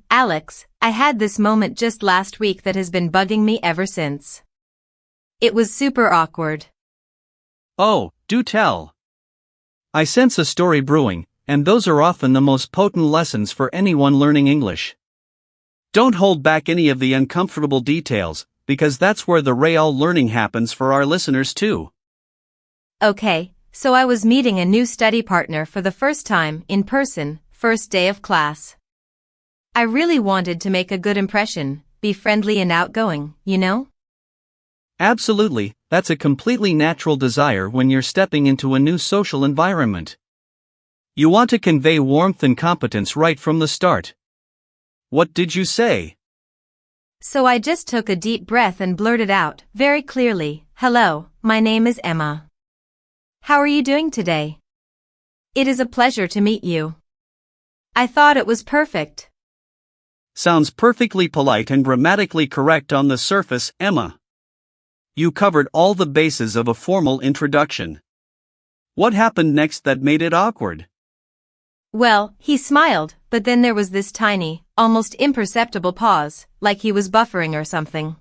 Alex, I had this moment just last week that has been bugging me ever since. It was super awkward. Oh, do tell. I sense a story brewing, and those are often the most potent lessons for anyone learning English. Don't hold back any of the uncomfortable details, because that's where the real learning happens for our listeners too. Okay, so I was meeting a new study partner for the first time in person, first day of class. I really wanted to make a good impression, be friendly and outgoing, Absolutely, that's a completely natural desire when you're stepping into a new social environment. You want to convey warmth and competence right from the start. What did you say? So I just took a deep breath and blurted out, very clearly, "Hello, my name is Emma. How are you doing today? It is a pleasure to meet you." I thought it was perfect. Sounds perfectly polite and grammatically correct on the surface, Emma. You covered all the bases of a formal introduction. What happened next that made it awkward? Well, he smiled, but then there was this tiny, almost imperceptible pause, like he was buffering or something.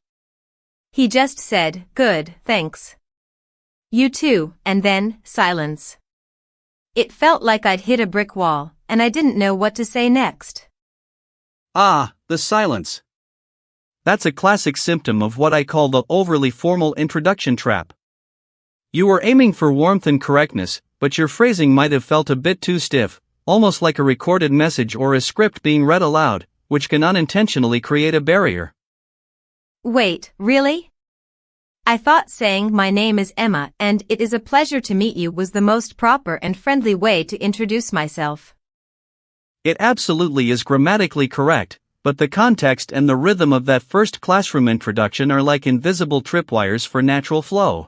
He just said, "Good, thanks. You too," and then, silence. It felt like I'd hit a brick wall, and I didn't know what to say next. Ah, the silence. That's a classic symptom of what I call the overly formal introduction trap. You were aiming for warmth and correctness, but your phrasing might have felt a bit too stiff, almost like a recorded message or a script being read aloud, which can unintentionally create a barrier. Wait, really? I thought saying "my name is Emma and it is a pleasure to meet you" was the most proper and friendly way to introduce myself. It absolutely is grammatically correct, but the context and the rhythm of that first classroom introduction are like invisible tripwires for natural flow.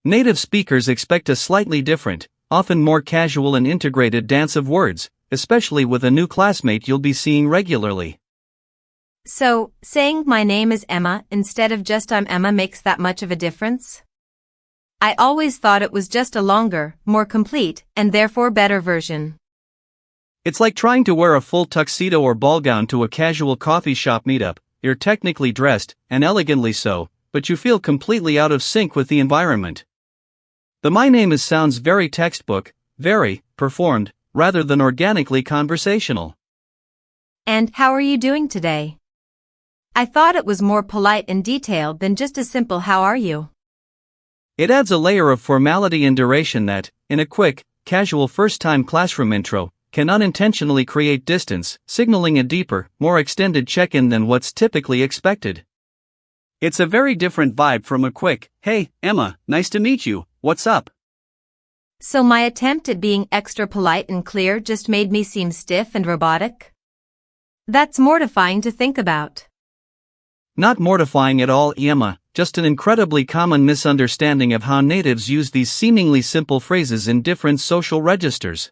Native speakers expect a slightly different, often more casual and integrated dance of words, especially with a new classmate you'll be seeing regularly. So, saying "my name is Emma" instead of just "I'm Emma" makes that much of a difference? I always thought it was just a longer, more complete, and therefore better version. It's like trying to wear a full tuxedo or ball gown to a casual coffee shop meetup. You're technically dressed, and elegantly so, but you feel completely out of sync with the environment. The "my name is" sounds very textbook, very performed, rather than organically conversational. And how are you doing today? I thought it was more polite and detailed than just a simple "how are you?" It adds a layer of formality and duration that, in a quick, casual first-time classroom intro, can unintentionally create distance, signaling a deeper, more extended check-in than what's typically expected. It's a very different vibe from a quick, "Hey, Emma, nice to meet you, what's up?" So my attempt at being extra polite and clear just made me seem stiff and robotic? That's mortifying to think about. Not mortifying at all, Emma, just an incredibly common misunderstanding of how natives use these seemingly simple phrases in different social registers.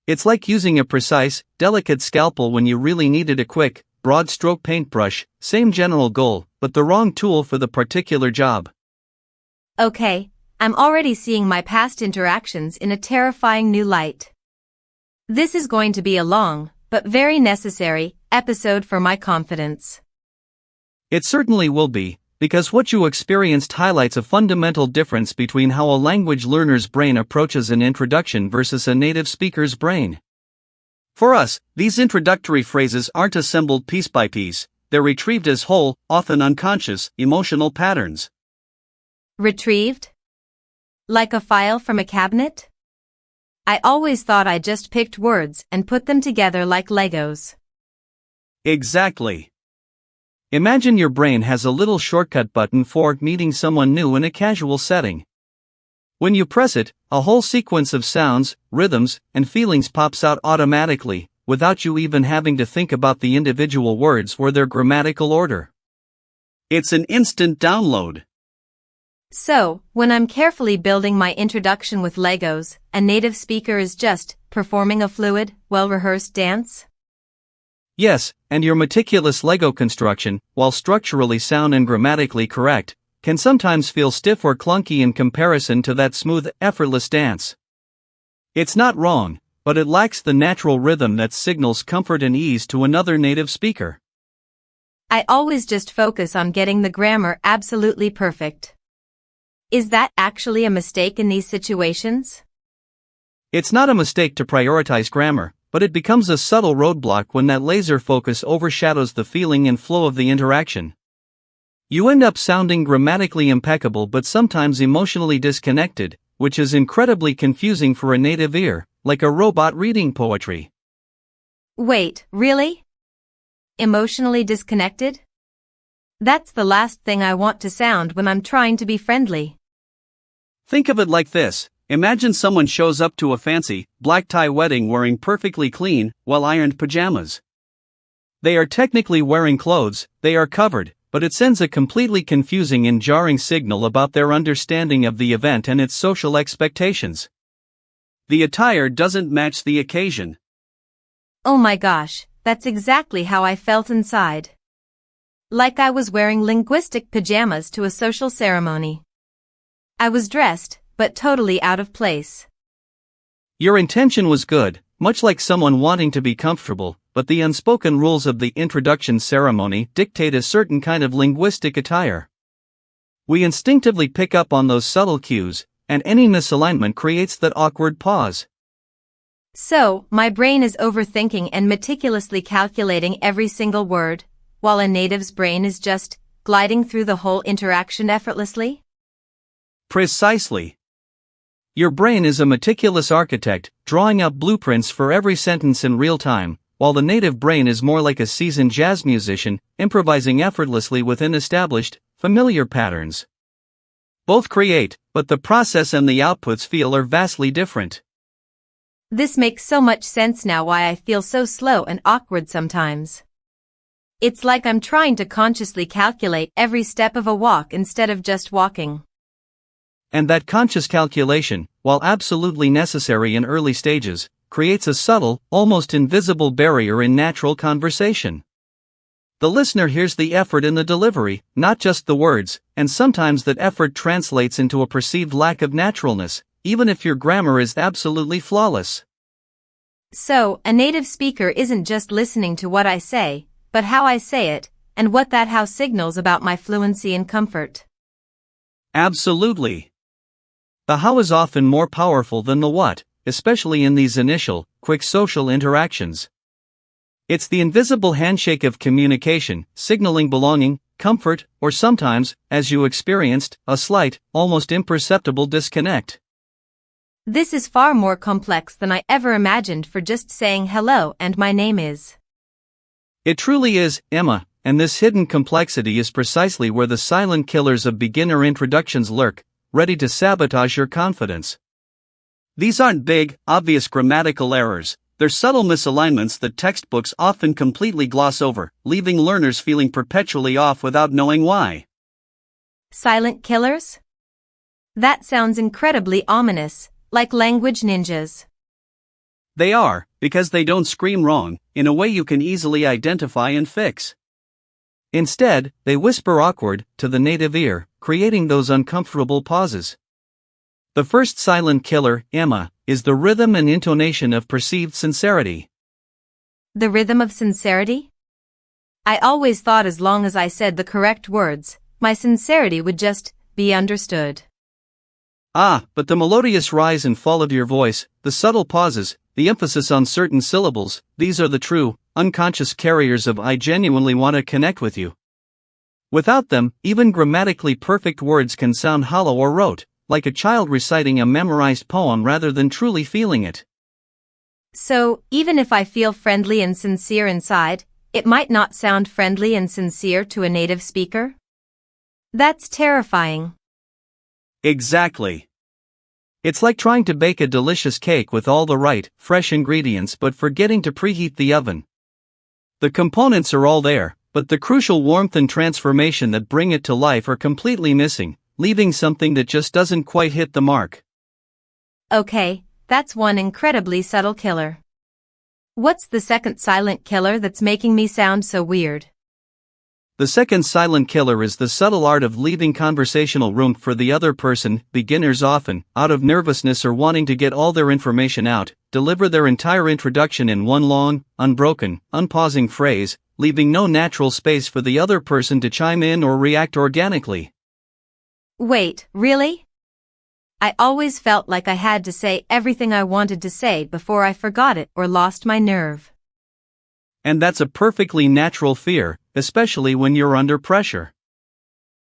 It's like using a precise, delicate scalpel when you really needed a quick, broad-stroke paintbrush, same general goal, but the wrong tool for the particular job. Okay, I'm already seeing my past interactions in a terrifying new light. This is going to be a long, but very necessary, episode for my confidence. It certainly will be, because what you experienced highlights a fundamental difference between how a language learner's brain approaches an introduction versus a native speaker's brain. For us, these introductory phrases aren't assembled piece by piece, they're retrieved as whole, often unconscious, emotional patterns. Retrieved? Like a file from a cabinet? I always thought I just picked words and put them together like Legos. Exactly. Imagine your brain has a little shortcut button for meeting someone new in a casual setting. When you press it, a whole sequence of sounds, rhythms, and feelings pops out automatically, without you even having to think about the individual words or their grammatical order. It's an instant download. So, when I'm carefully building my introduction with Legos, a native speaker is just performing a fluid, well-rehearsed dance? Yes, and your meticulous Lego construction, while structurally sound and grammatically correct, can sometimes feel stiff or clunky in comparison to that smooth, effortless dance. It's not wrong, but it lacks the natural rhythm that signals comfort and ease to another native speaker. I always just focus on getting the grammar absolutely perfect. Is that actually a mistake in these situations? It's not a mistake to prioritize grammar, but it becomes a subtle roadblock when that laser focus overshadows the feeling and flow of the interaction. You end up sounding grammatically impeccable but sometimes emotionally disconnected, which is incredibly confusing for a native ear, like a robot reading poetry. Wait, really? Emotionally disconnected? That's the last thing I want to sound when I'm trying to be friendly. Think of it like this. Imagine someone shows up to a fancy, black tie wedding wearing perfectly clean, well-ironed pajamas. They are technically wearing clothes, they are covered, but it sends a completely confusing and jarring signal about their understanding of the event and its social expectations. The attire doesn't match the occasion. Oh my gosh, that's exactly how I felt inside. Like I was wearing linguistic pajamas to a social ceremony. I was dressed, but totally out of place. Your intention was good, much like someone wanting to be comfortable, but the unspoken rules of the introduction ceremony dictate a certain kind of linguistic attire. We instinctively pick up on those subtle cues, and any misalignment creates that awkward pause. So, my brain is overthinking and meticulously calculating every single word, while a native's brain is just gliding through the whole interaction effortlessly? Precisely. Your brain is a meticulous architect, drawing out blueprints for every sentence in real time, while the native brain is more like a seasoned jazz musician, improvising effortlessly within established, familiar patterns. Both create, but the process and the outputs feel are vastly different. This makes so much sense now why I feel so slow and awkward sometimes. It's like I'm trying to consciously calculate every step of a walk instead of just walking. And that conscious calculation, while absolutely necessary in early stages, creates a subtle, almost invisible barrier in natural conversation. The listener hears the effort in the delivery, not just the words, and sometimes that effort translates into a perceived lack of naturalness, even if your grammar is absolutely flawless. So, a native speaker isn't just listening to what I say, but how I say it, and what that how signals about my fluency and comfort. Absolutely. The how is often more powerful than the what, especially in these initial, quick social interactions. It's the invisible handshake of communication, signaling belonging, comfort, or sometimes, as you experienced, a slight, almost imperceptible disconnect. This is far more complex than I ever imagined for just saying hello and my name is. It truly is, Emma, and this hidden complexity is precisely where the silent killers of beginner introductions lurk, ready to sabotage your confidence. These aren't big, obvious grammatical errors, they're subtle misalignments that textbooks often completely gloss over, leaving learners feeling perpetually off without knowing why. Silent killers? That sounds incredibly ominous, like language ninjas. They are, because they don't scream wrong, in a way you can easily identify and fix. Instead, they whisper awkward, to the native ear, creating those uncomfortable pauses. The first silent killer, Emma, is the rhythm and intonation of perceived sincerity. The rhythm of sincerity? I always thought as long as I said the correct words, my sincerity would just be understood. But the melodious rise and fall of your voice, the subtle pauses, the emphasis on certain syllables, these are the true, unconscious carriers of "I genuinely want to connect with you." Without them, even grammatically perfect words can sound hollow or rote, like a child reciting a memorized poem rather than truly feeling it. So, even if I feel friendly and sincere inside, it might not sound friendly and sincere to a native speaker? That's terrifying. Exactly. It's like trying to bake a delicious cake with all the right, fresh ingredients but forgetting to preheat the oven. The components are all there, but the crucial warmth and transformation that bring it to life are completely missing, leaving something that just doesn't quite hit the mark. Okay, that's one incredibly subtle killer. What's the second silent killer that's making me sound so weird? The second silent killer is the subtle art of leaving conversational room for the other person. Beginners often, out of nervousness or wanting to get all their information out, deliver their entire introduction in one long, unbroken, unpausing phrase, leaving no natural space for the other person to chime in or react organically. Wait, really? I always felt like I had to say everything I wanted to say before I forgot it or lost my nerve. And that's a perfectly natural fear, especially when you're under pressure.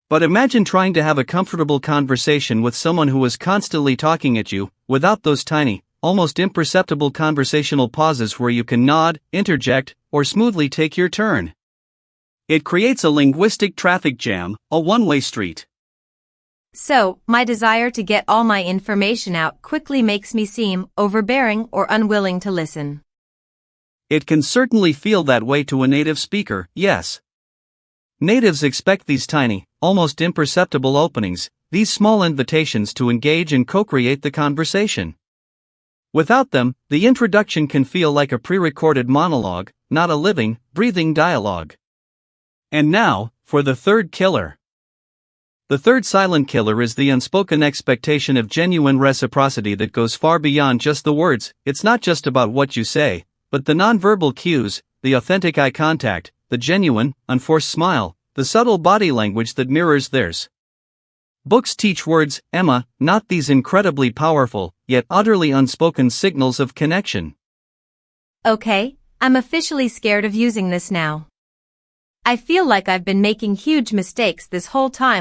But imagine trying to have a comfortable conversation with someone who is constantly talking at you, without those tiny, almost imperceptible conversational pauses where you can nod, interject, or smoothly take your turn. It creates a linguistic traffic jam, a one-way street. So, my desire to get all my information out quickly makes me seem overbearing or unwilling to listen. It can certainly feel that way to a native speaker, yes. Natives expect these tiny, almost imperceptible openings, these small invitations to engage and co-create the conversation. Without them, the introduction can feel like a pre-recorded monologue, not a living, breathing dialogue. And now, for the third killer. The third silent killer is the unspoken expectation of genuine reciprocity that goes far beyond just the words. It's not just about what you say, but the nonverbal cues, the authentic eye contact, the genuine, unforced smile, the subtle body language that mirrors theirs. Books teach words, Emma, not these incredibly powerful, yet utterly unspoken signals of connection. Okay, I'm officially scared of using this now. I feel like I've been making huge mistakes this whole time.